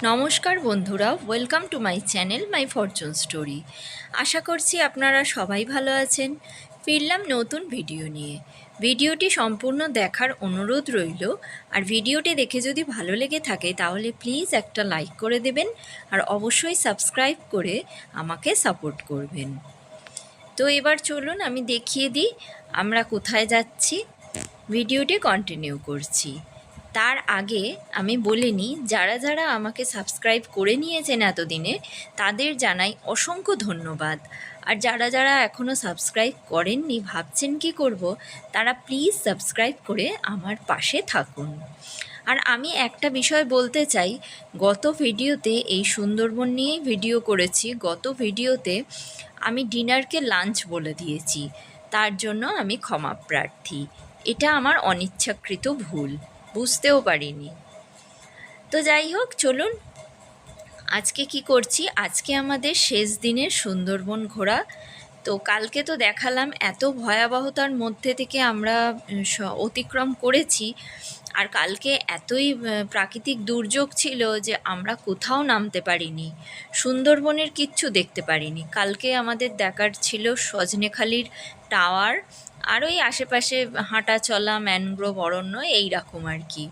নমস্কার বন্ধুরা, welcome to my channel my fortune story. আশা করছি আপনারা সবাই ভালো আছেন। ফিরলাম নতুন ভিডিও নিয়ে। ভিডিওটি সম্পূর্ণ দেখার অনুরোধ রইল। আর ভিডিওটি দেখে যদি ভালো লেগে থাকে তাহলে প্লিজ একটা লাইক করে দেবেন আর অবশ্যই সাবস্ক্রাইব করে আমাকে সাপোর্ট করবেন। তো এবার চলুন আমি দেখিয়ে দিই আমরা কোথায় যাচ্ছি। ভিডিওটি কন্টিনিউ করছি। তার আগে আমি বলে নিই, যারা যারা আমাকে সাবস্ক্রাইব করে নিয়েছেন এতদিনে তাদের জানাই অসংখ্য ধন্যবাদ। আর যারা যারা এখনও সাবস্ক্রাইব করেননি, ভাবছেন কি করব, তারা প্লিজ সাবস্ক্রাইব করে আমার পাশে থাকুন। আর আমি একটা বিষয় বলতে চাই, গত ভিডিওতে এই সুন্দরবন নিয়েই ভিডিও করেছি। গত ভিডিওতে আমি ডিনারকে লাঞ্চ বলে দিয়েছি, তার জন্য আমি ক্ষমা প্রার্থী। এটা আমার অনিচ্ছাকৃত ভুল, বুঝতেও পারিনি। তো যাই হোক, চলুন আজকে কি করছি। আজকে আমাদের শেষ দিনের সুন্দরবন ঘোরা। তো কালকে তো দেখালাম এত ভয়াবহতার মধ্যে থেকে আমরা অতিক্রম করেছি। আর কালকে এতই প্রাকৃতিক দুর্যোগ ছিল যে আমরা কোথাও নামতে পারিনি, সুন্দরবনের কিচ্ছু দেখতে পারিনি। কালকে আমাদের দেখার ছিল সজনেখালির টাওয়ার আর ওই আশেপাশে হাঁটা চলা ম্যানগ্রোভ অরণ্য, এই রকম আর কি।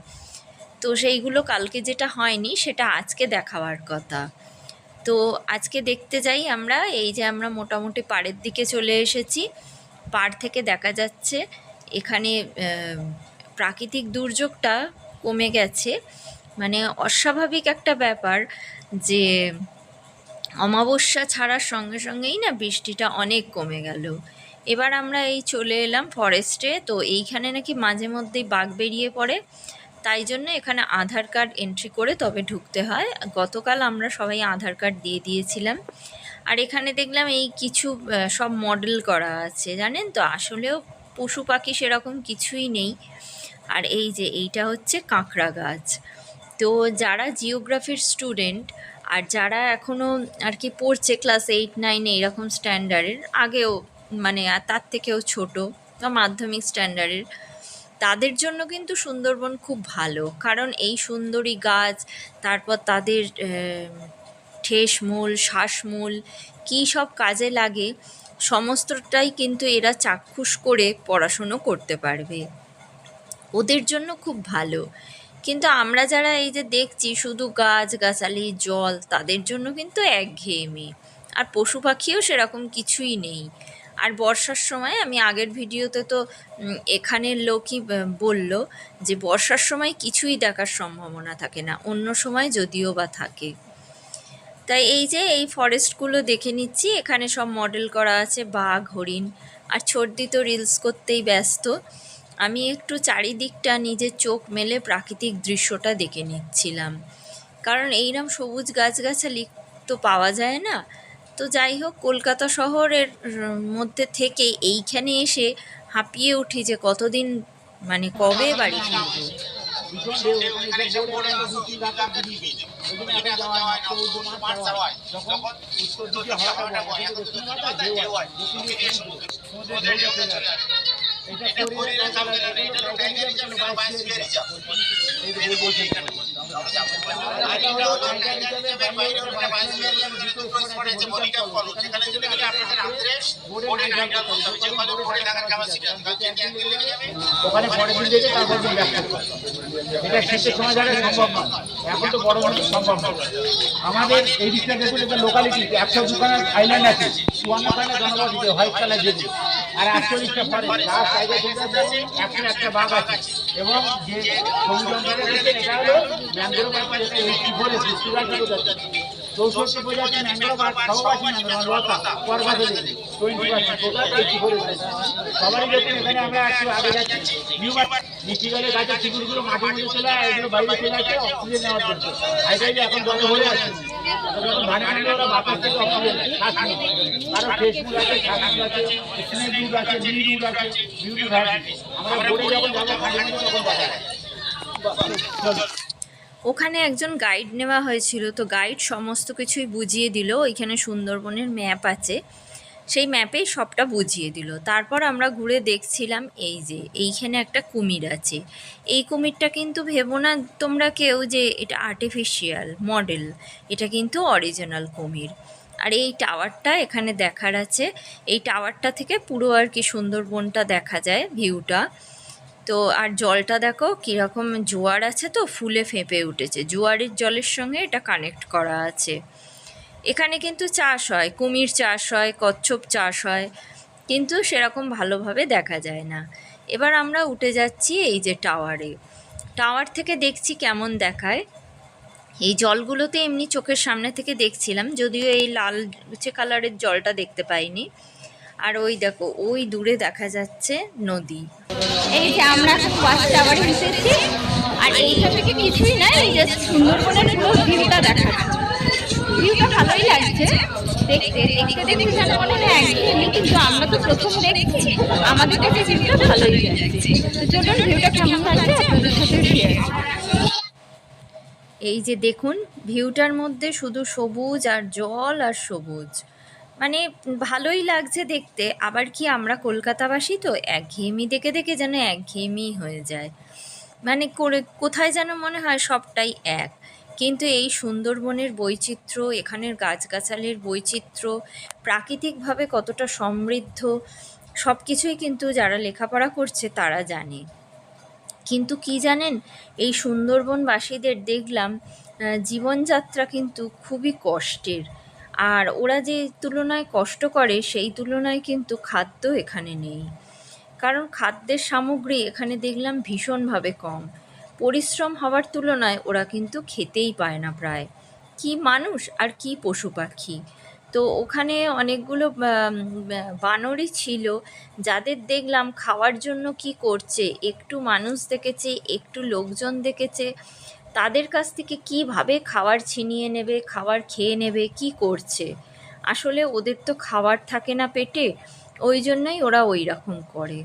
তো সেইগুলো কালকে যেটা হয়নি সেটা আজকে দেখাবার কথা। তো আজকে দেখতে যাই আমরা। এই যে আমরা মোটামুটি পাড়ের দিকে চলে এসেছি। পাড় থেকে দেখা যাচ্ছে এখানে প্রাকৃতিক দুর্যোগটা কমে গেছে। মানে অস্বাভাবিক একটা ব্যাপার যে অমাবস্যা ছাড়ার সঙ্গে সঙ্গেই না বৃষ্টিটা অনেক কমে গেল। এবার আমরা এই চলে এলাম ফরেস্টে। তো এইখানে নাকি মাঝে মধ্যেই বাঘ বেরিয়ে পড়ে, তাই জন্য এখানে আধার কার্ড এন্ট্রি করে তবে ঢুকতে হয়। গতকাল আমরা সবাই আধার কার্ড দিয়ে দিয়েছিলাম। আর এখানে দেখলাম এই কিছু সব মডেল করা আছে, জানেন তো, আসলেও পশু পাখি সেরকম কিছুই নেই। আর এই যে এইটা হচ্ছে কাঁকড়া গাছ। তো যারা জিওগ্রাফির স্টুডেন্ট আর যারা এখনও আর কি পড়ছে ক্লাস 8-9 এইরকম স্ট্যান্ডার্ডের, আগেও মানে তার থেকেও ছোটো বা মাধ্যমিক স্ট্যান্ডার্ডের, তাদের জন্য কিন্তু সুন্দরবন খুব ভালো। কারণ এই সুন্দরী গাছ, তারপর তাদের ঠেসমূল শ্বাসমূল কী সব কাজে লাগে সমস্তটাই কিন্তু এরা চাক্ষুষ করে পড়াশুনো করতে পারবে, ওদের জন্য খুব ভালো। কিন্তু আমরা যারা এই যে দেখছি শুধু গাছগাছালি জল, তাদের জন্য কিন্তু একঘেয়েমি। আর পশু পাখিও সেরকম কিছুই নেই। আর বর্ষার সময় আমি আগের ভিডিওতে তো এখানের লোকই বলল যে বর্ষার সময় কিছুই দেখার সম্ভাবনা থাকে না, অন্য সময় যদিও বা থাকে। তাই এই যে এই ফরেস্টগুলো দেখে নিচ্ছি। এখানে সব মডেল করা আছে বাঘ, হরিণ। আর ছোটদি তো রিলস করতেই ব্যস্ত। আমি একটু চারিদিকটা নিজের চোখ মেলে প্রাকৃতিক দৃশ্যটা দেখে নিচ্ছিলাম, কারণ এইরকম সবুজ গাছগাছালি তো পাওয়া যায় না। তো যাই হোক, কলকাতা শহরের মধ্যে থেকে এইখানে এসে হাঁপিয়ে উঠি যে কতদিন, মানে কবে বাড়ি ফিরবো। ওখানে পরের দিন দেখে তারপর দিন ব্যাক করতে হবে। এটা শীতের সময় যারা সম্ভব নয়, এখন তো বড় বড় সম্ভব নয়। আমাদের এই দিকটা দেখুন, এটা লোকালিটি 102খানা আইল্যান্ড আছে, 54খানা জনবসতি হোয়াইট কালার যেগুলো, আর 48টা ফরেস্ট লাস্ট টাইগার আছে, 101টা বাঘ আছে। এবং যে সমুদ্র অঞ্চলে রয়েছে এটা হলো ম্যানগ্রোভ আছে, যেটা 84 আছে, সুরাট যাচ্ছে 64 প্রজাতি ম্যানগ্রোভ আর সহবাসী ম্যানগ্রোভ লতা পর্বতে 20% টোটাল 84 আছে। সবারই দেখুন এখানে আমরা একটু আগে যাচ্ছি, বৃষ্টি গেলে গাছের শিকড়গুলো মাটির মধ্যে চলে যায়, এগুলো বাইরে চলে আসে অক্সিজেন নেওয়ার জন্য। হাইড্রাইড এখন জলে ভরে আছে, যখন ধানে আনলে ওরা বাতাস থেকে অক্সিজেন শ্বাস নেয়। কারণ ফ্রেশমুল আছে, শ্বাসমূল আছে, স্নেক রুট আছে, মিনি রুট আছে, বিউটি ভ্যারাইটি। আমরা বোর্ডে যখন যাবো খালি তখন দেখা যায়। ওখানে একজন গাইড নেওয়া হয়েছিল, তো গাইড সমস্ত কিছুই বুঝিয়ে দিল। ওইখানে সুন্দরবনের ম্যাপ আছে, সেই ম্যাপেই সবটা বুঝিয়ে দিল। তারপর আমরা ঘুরে দেখছিলাম এই যে এইখানে একটা কুমির আছে। এই কুমিরটা কিন্তু ভেবো না তোমরা কেউ যে এটা আর্টিফিশিয়াল মডেল, এটা কিন্তু অরিজিনাল কুমির। আর এই টাওয়ারটা এখানে দেখার আছে, এই টাওয়ারটা থেকে পুরো আর কি সুন্দরবনটা দেখা যায়, ভিউটা। তো আর জলটা দেখো কীরকম জোয়ার আছে, তো ফুলে ফেঁপে উঠেছে, জোয়ারের জলের সঙ্গে এটা কানেক্ট করা আছে। এখানে কিন্তু চাষ হয়, কুমির চাষ হয়, কচ্ছপ চাষ হয়, কিন্তু সেরকম ভালোভাবে দেখা যায় না। এবার আমরা উঠে যাচ্ছি এই যে টাওয়ারে, টাওয়ার থেকে দেখছি কেমন দেখায়। এই জলগুলোতে এমনি চোখের সামনে থেকে দেখছিলাম, যদিও এই লালচে কালারের জলটা দেখতে পাইনি। আর ওই দেখো ওই দূরে দেখা যাচ্ছে নদী। এই যে আমরা এখন ওয়াচ টাওয়ারে এসেছি, আর এইখান থেকে কিছুই না, এই যে সুন্দরবনের পুরো ভিউটা দেখাচ্ছে। ভিউটা ভালোই লাগছে দেখতে দেখতে দেখতে যেন মনে হয় একঘেয়েমি, কিন্তু আমরা তো প্রথম দেখছি, আমাদের কাছে ভিউটা ভালোই লাগছে। তো চলুন ভিউটা কেমন লাগছে আপনাদের সাথে শেয়ার। এই যে দেখুন ভিউটার মধ্যে শুধু সবুজ আর জল আর সবুজ, মানে ভালোই লাগছে দেখতে। আবার কি আমরা কলকাতাবাসী তো একঘেয়েমি দেখে দেখে যেন একঘেয়েমি হয়ে যায়, মানে করে কোথায় যেন মনে হয় সবটাই এক। কিন্তু এই সুন্দরবনের বৈচিত্র্য, এখানের গাছগাছালির বৈচিত্র্য, প্রাকৃতিকভাবে কতটা সমৃদ্ধ, সব কিছুই কিন্তু যারা লেখাপড়া করছে তারা জানে। কিন্তু কি জানেন, এই সুন্দরবনবাসীদের দেখলাম জীবনযাত্রা কিন্তু খুবই কষ্টের। আর ওরা যে তুলনায় কষ্ট করে সেই তুলনায় কিন্তু খাদ্য এখানে নেই, কারণ খাদ্যের সামগ্রী এখানে দেখলাম ভীষণভাবে কম। পরিশ্রম হওয়ার তুলনায় ওরা কিন্তু খেতেই পায় না প্রায়। কি মানুষ আর কি পশু পাখি। তো ওখানে অনেকগুলো বানরই ছিল, যাদের দেখলাম খাওয়ার জন্য কি করছে, একটু মানুষ দেখেছে, একটু লোকজন দেখেছে, তাদের কাছ থেকে কিভাবে খাবার ছিনিয়ে নেবে, খাবার খেয়ে নেবে, কি করছে। আসলে ওদের তো খাবার থাকে না পেটে, ওই জন্যই ওরা ওই রকম করে।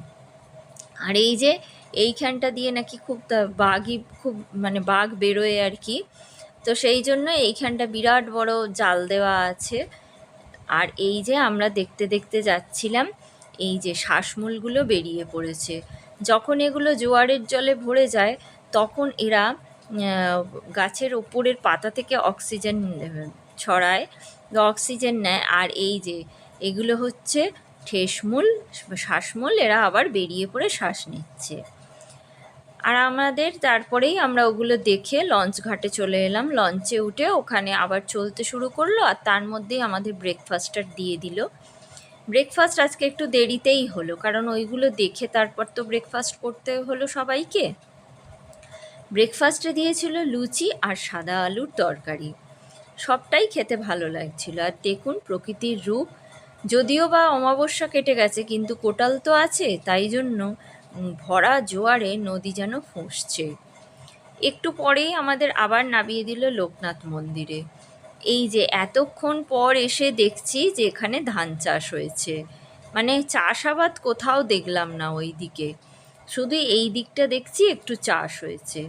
আর এই যে এইখানটা দিয়ে নাকি খুব বাঘই খুব মানে বাঘ বেরোয় আর কি, তো সেই জন্য এইখানটা বিরাট বড় জাল দেওয়া আছে। আর এই যে আমরা দেখতে দেখতে যাচ্ছিলাম, এই যে শ্বাসমূলগুলো বেরিয়ে পড়েছে। যখন এগুলো জোয়ারের জলে ভরে যায় তখন এরা গাছের ওপরের পাতা থেকে অক্সিজেন ছড়ায়, অক্সিজেন নেয়। আর এই যে এগুলো হচ্ছে ঠেসমূল, শ্বাসমূল, এরা আবার বেরিয়ে পড়ে শ্বাস নিচ্ছে। আর আমাদের তারপরেই আমরা ওগুলো দেখে লঞ্চ ঘাটে চলে এলাম। লঞ্চে উঠে ওখানে আবার চলতে শুরু করলো, আর তার মধ্যেই আমাদের ব্রেকফাস্টটা দিয়ে দিল। ব্রেকফাস্ট আজকে একটু দেরিতেই হলো, কারণ ওইগুলো দেখে তারপর তো ব্রেকফাস্ট করতে হলো সবাইকে। ব্রেকফাস্টে দিয়েছিল লুচি আর সাদা আলুর তরকারি, সবটাই খেতে ভালো লাগছিল। আর দেখুন প্রকৃতির রূপ, যদিও বা অমাবস্যা কেটে গেছে কিন্তু কোটাল তো আছে, তাই জন্য ভরা জোয়ারে নদী যেন ফুঁসছে। একটু পরেই আমাদের আবার নামিয়ে দিল লোকনাথ মন্দিরে। এই যে এতক্ষণ পর এসে দেখছি যে এখানে ধান চাষ হয়েছে, মানে চাষাবাদ কোথাও দেখলাম না ওই দিকে, শুধু এই দিকটা দেখছি একটু চাষ হয়েছে।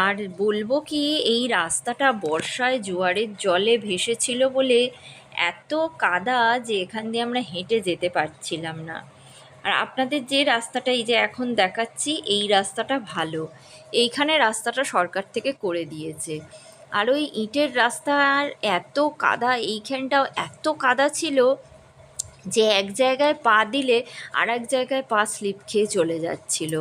আর বলবো কি, এই রাস্তাটা বর্ষায় জোয়ারের জলে ভেসেছিল বলে এত কাদা যে এখান দিয়ে আমরা হেঁটে যেতে পারছিলাম না। আর আপনাদের যে রাস্তাটা এই যে এখন দেখাচ্ছি, এই রাস্তাটা ভালো, এইখানে রাস্তাটা সরকার থেকে করে দিয়েছে। আর ওই ইটের রাস্তার এত কাদা, এইখানটাও এত কাদা ছিল যে এক জায়গায় পা দিলে আর এক জায়গায় পা স্লিপ খেয়ে চলে যাচ্ছিল।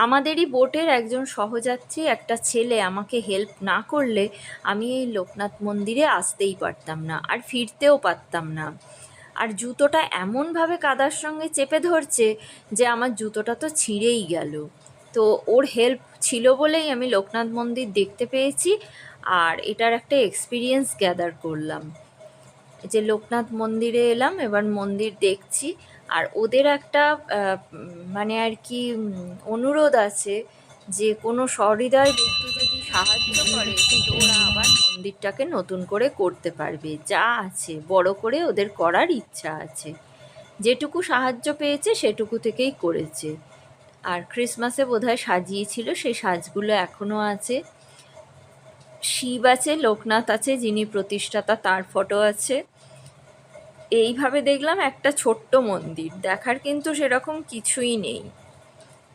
আমাদেরই বোটের একজন সহযাত্রী একটা ছেলে আমাকে হেল্প না করলে আমি এই লোকনাথ মন্দিরে আসতেই পারতাম না, আর ফিরতেও পারতাম না। আর জুতোটা এমনভাবে কাদার সঙ্গে চেপে ধরছে যে আমার জুতোটা তো ছিঁড়েই গেল। তো ওর হেল্প ছিল বলেই আমি লোকনাথ মন্দির দেখতে পেয়েছি, আর এটার একটা এক্সপিরিয়েন্স গ্যাদার করলাম। যে লোকনাথ মন্দিরে এলাম, এবার মন্দির দেখছি। আর ওদের একটা মানে আর কি অনুরোধ আছে যে কোনো সহৃদয় ব্যক্তি যদি সাহায্য করে তো ওরা আবার মন্দিরটাকে নতুন করে করতে পারবে, যা আছে বড় করে ওদের করার ইচ্ছা আছে। যেটুকু সাহায্য পেয়েছে সেটুকু থেকেই করেছে। আর ক্রিসমাসে বোধহয় সাজিয়েছিল, সেই সাজগুলো এখনও আছে। শিব আছে, লোকনাথ আছে যিনি প্রতিষ্ঠাতা, তার ফটো আছে। এইভাবে দেখলাম একটা ছোট্ট মন্দির, দেখার কিন্তু সেরকম কিছুই নেই,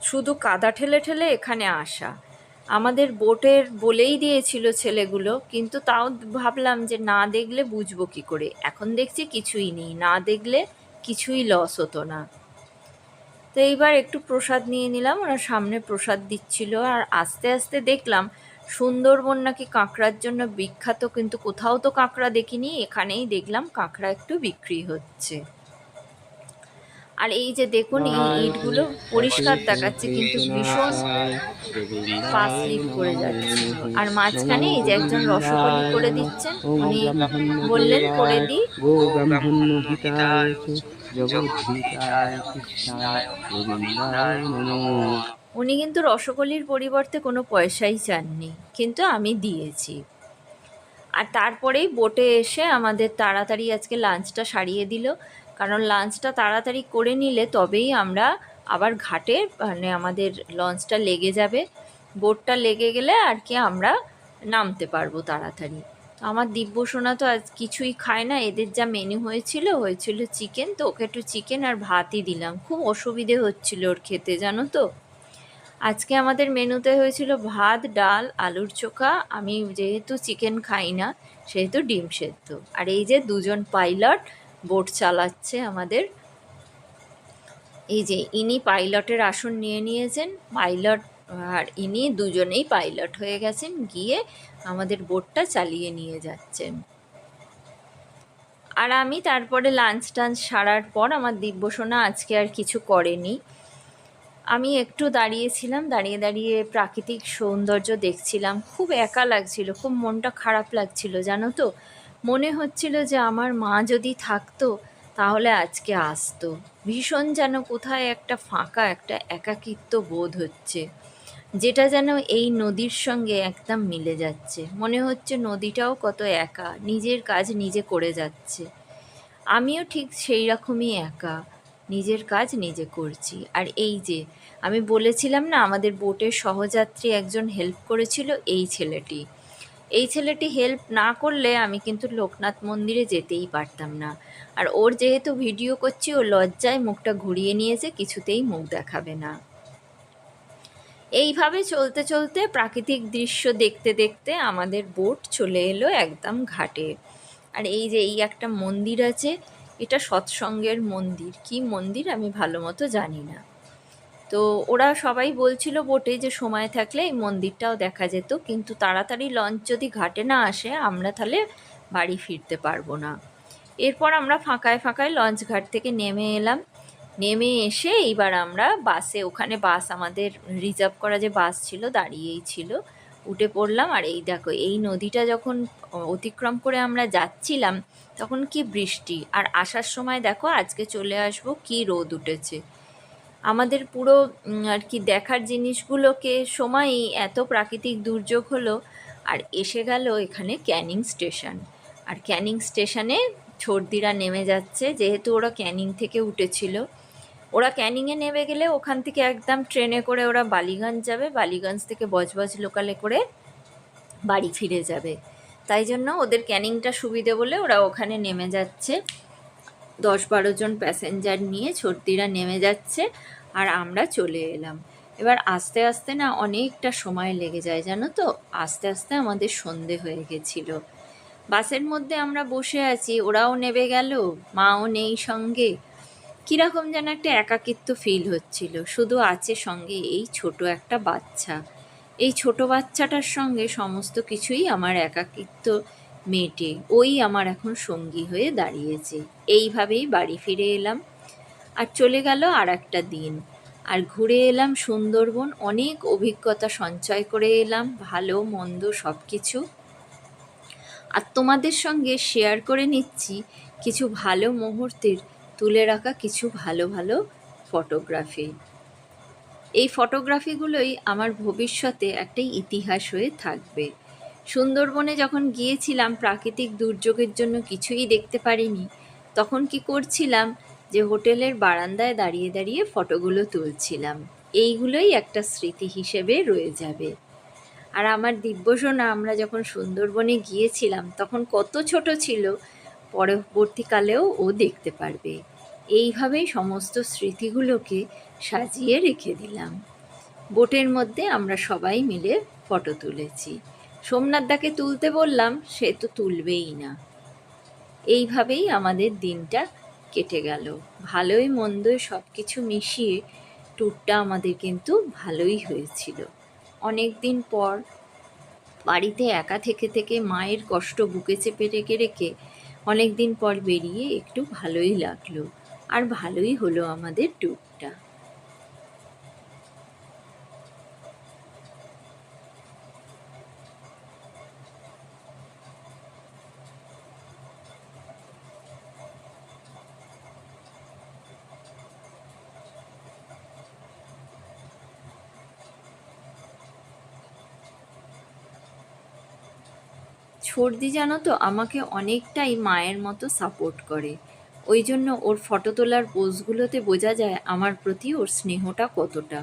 শুধু কাদা ঠেলে ঠেলে এখানে আসা। আমাদের বোটের বলেই দিয়েছিল ছেলেগুলো, কিন্তু তাও ভাবলাম যে না দেখলে বুঝবো কী করে। এখন দেখছি কিছুই নেই, না দেখলে কিছুই লস হতো না। তো এইবার একটু প্রসাদ নিয়ে নিলাম, ওরা সামনে প্রসাদ দিচ্ছিল। আর আস্তে আস্তে দেখলাম সুন্দরবন নাকি কাঁকড়ার জন্য বিখ্যাত, কিন্তু কোথাও তো কাঁকড়া দেখিনি, এখানেই দেখলাম কাঁকড়া একটু বিক্রি হচ্ছে। আর এই যে দেখুন, এই ইটগুলো পরিষ্কার দেখাচ্ছে কিন্তু ভীষণ পা স্লিপ করে যাচ্ছিল। আর মাঝখানে এই যে একজন রসগোল্লা করে দিচ্ছেন, উনি বললেন করে দিই। গো ব্রাহ্মণ হিতায় জগদ্ধিতায় কৃষ্ণায় গোবিন্দায় নমঃ। উনি কিন্তু রসগোল্লির পরিবর্তে কোনো পয়সাই চাননি, কিন্তু আমি দিয়েছি। আর তারপরেই বোটে এসে আমাদের তাড়াতাড়ি আজকে লাঞ্চটা সারিয়ে দিল, কারণ লাঞ্চটা তাড়াতাড়ি করে নিলে তবেই আমরা আবার ঘাটে, মানে আমাদের লঞ্চটা লেগে যাবে, বোটটা লেগে গেলে আর কি আমরা নামতে পারবো তাড়াতাড়ি। তো আমার দিব্যসোনা তো আজ কিছুই খায় না, এদের যা মেনু হয়েছিল চিকেন, তো ওকে একটু চিকেন আর ভাতই দিলাম, খুব অসুবিধে হচ্ছিল ওর খেতে, জানো তো। আজকে আমাদের মেনুতে হয়েছিল ভাত, ডাল, আলুর চোখা, আমি যেহেতু চিকেন খাই না সেহেতু ডিম সেদ্ধ। আর এই যে দুজন পাইলট বোট চালাচ্ছে আমাদের, এই যে ইনি পাইলটের আসন নিয়ে নিয়েছেন, পাইলট আর ইনি দুজনেই পাইলট হয়ে গেছেন, গিয়ে আমাদের বোটটা চালিয়ে নিয়ে যাচ্ছেন। আর আমি তারপরে লাঞ্চ টাঞ্চ সারার পর আমার দিব্যসোনা আজকে আর কিছু করেনি, আমি একটু দাঁড়িয়েছিলাম, দাঁড়িয়ে দাঁড়িয়ে প্রাকৃতিক সৌন্দর্য দেখছিলাম। খুব একা লাগছিল, খুব মনটা খারাপ লাগছিল, জানো তো। মনে হচ্ছিল যে আমার মা যদি থাকতো তাহলে আজকে আসতো। ভীষণ যেন কোথায় একটা ফাঁকা, একটা একাকিত্ব বোধ হচ্ছে, যেটা যেন এই নদীর সঙ্গে একদম মিলে যাচ্ছে। মনে হচ্ছে নদীটাও কত একা, নিজের কাজ নিজে করে যাচ্ছে। আমিও ঠিক সেই রকমই একা, নিজের কাজ নিজে করছি। আর এই যে আমি বলেছিলাম না আমাদের বোটের সহযাত্রী একজন হেল্প করেছিল, এই ছেলেটি হেল্প না করলে আমি কিন্তু লোকনাথ মন্দিরে যেতেই পারতাম না। আর ওর যেহেতু ভিডিও করছি, ও লজ্জায় মুখটা ঘুরিয়ে নিয়েছে, কিছুতেই মুখ দেখাবে না। এইভাবে চলতে চলতে প্রাকৃতিক দৃশ্য দেখতে দেখতে আমাদের বোট চলে এলো একদম ঘাটে। আর এই যে এই একটা মন্দির আছে, এটা সৎসঙ্গের মন্দির, কি মন্দির আমি ভালো মতো জানি না। তো ওরা সবাই বলছিল বোটে যে সময় থাকলে এই মন্দিরটাও দেখা যেত, কিন্তু তাড়াতাড়ি লঞ্চ যদি ঘাটে না আসে আমরা তাহলে বাড়ি ফিরতে পারবো না। এরপর আমরা ফাঁকায় ফাঁকায় লঞ্চ ঘাট থেকে নেমে এলাম, নেমে এসে এইবার আমরা বাসে, ওখানে বাস আমাদের রিজার্ভ করা যে বাস ছিল দাঁড়িয়েই ছিল, উঠে পড়লাম। আর এই দেখো, এই নদীটা যখন অতিক্রম করে আমরা যাচ্ছিলাম তখন কি বৃষ্টি, আর আসার সময় দেখো আজকে চলে আসবো কি রোদ উঠেছে। আমাদের পুরো আর কি দেখার জিনিসগুলোকে সময়ই এত প্রাকৃতিক দুর্যোগ হলো। আর এসে গেল এখানে ক্যানিং স্টেশন, আর ক্যানিং স্টেশনে ছর্দিরা নেমে যাচ্ছে, যেহেতু ওরা ক্যানিং থেকে উঠেছিল। ওরা ক্যানিংয়ে নেমে গেলে ওখান থেকে একদম ট্রেনে করে ওরা বালিগঞ্জ যাবে, বালিগঞ্জ থেকে বজবজ লোকালে করে বাড়ি ফিরে যাবে। তাই জন্য ওদের ক্যানিংটা সুবিধে বলে ওরা ওখানে নেমে যাচ্ছে। 10-12 জন প্যাসেঞ্জার নিয়ে ছর্দিরা নেমে যাচ্ছে, আর আমরা চলে এলাম। এবার আস্তে আস্তে না অনেকটা সময় লেগে যায়, জানো তো। আস্তে আস্তে আমাদের সন্ধে হয়ে গেছিলো। বাসের মধ্যে আমরা বসে আছি, ওরাও নেমে গেল, মাও নেই সঙ্গে, কীরকম যেন একটা একাকিত্ব ফিল হচ্ছিল। শুধু আছে সঙ্গে এই ছোট একটা বাচ্চা, এই ছোট বাচ্চাটার সঙ্গে সমস্ত কিছুই আমার একাকিত্ব মেটে, ওই আমার এখন সঙ্গী হয়ে দাঁড়িয়েছে। এইভাবেই বাড়ি ফিরে এলাম, আর চলে গেল আর একটা দিন। আর ঘুরে এলাম সুন্দরবন, অনেক অভিজ্ঞতা সঞ্চয় করে এলাম, ভালো মন্দ সব কিছু। আর তোমাদের সঙ্গে শেয়ার করে নিচ্ছি কিছু ভালো মুহূর্তের তুলে রাখা কিছু ভালো ভালো ফটোগ্রাফি। এই ফটোগ্রাফিগুলোই আমার ভবিষ্যতে একটা ইতিহাস হয়ে থাকবে। সুন্দরবনে যখন গিয়েছিলাম প্রাকৃতিক দুর্যোগের জন্য কিছুই দেখতে পারিনি, তখন কি করছিলাম যে হোটেলের বারান্দায় দাঁড়িয়ে দাঁড়িয়ে ফটোগুলো তুলছিলাম। এইগুলোই একটা স্মৃতি হিসেবে রয়ে যাবে। আর আমার দিব্যসোনা, আমরা যখন সুন্দরবনে গিয়েছিলাম তখন কত ছোট ছিল, পরবর্তীকালেও ও দেখতে পারবে। এইভাবেই সমস্ত স্মৃতিগুলোকে সাজিয়ে রেখে দিলাম। বোটের মধ্যে আমরা সবাই মিলে ফটো তুলেছি। সোমনাথদাকে তুলতে বললাম, সে তো তুলবেই না। এইভাবেই আমাদের দিনটা কেটে গেল। ভালোই মন্দই সব কিছু মিশিয়ে ট্যুরটা আমাদের কিন্তু ভালোই হয়েছিল। অনেক দিন পর বাড়িতে একা থেকে থেকে মায়ের কষ্ট বুকে চেপে রেখে রেখে অনেক দিন পর বেরিয়ে একটু ভালোই লাগলো। আর ভালোই হলো আমাদের ট্যুরটা। ছর্দি জানো তো আমাকে অনেকটাই মায়ের মতো সাপোর্ট করে। ওই জন্য ওর ফটো তোলার পোজগুলোতে বোঝা যায় আমার প্রতি ওর স্নেহটা কতটা।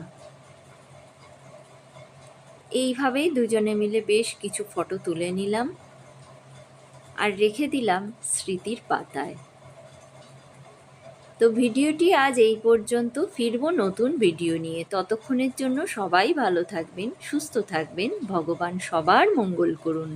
এইভাবেই দুজনে মিলে বেশ কিছু ফটো তুলে নিলাম আর রেখে দিলাম স্মৃতির পাতায়। তো ভিডিওটি আজ এই পর্যন্ত। ফিরবো নতুন ভিডিও নিয়ে। ততক্ষণের জন্য সবাই ভালো থাকবেন, সুস্থ থাকবেন। ভগবান সবার মঙ্গল করুন।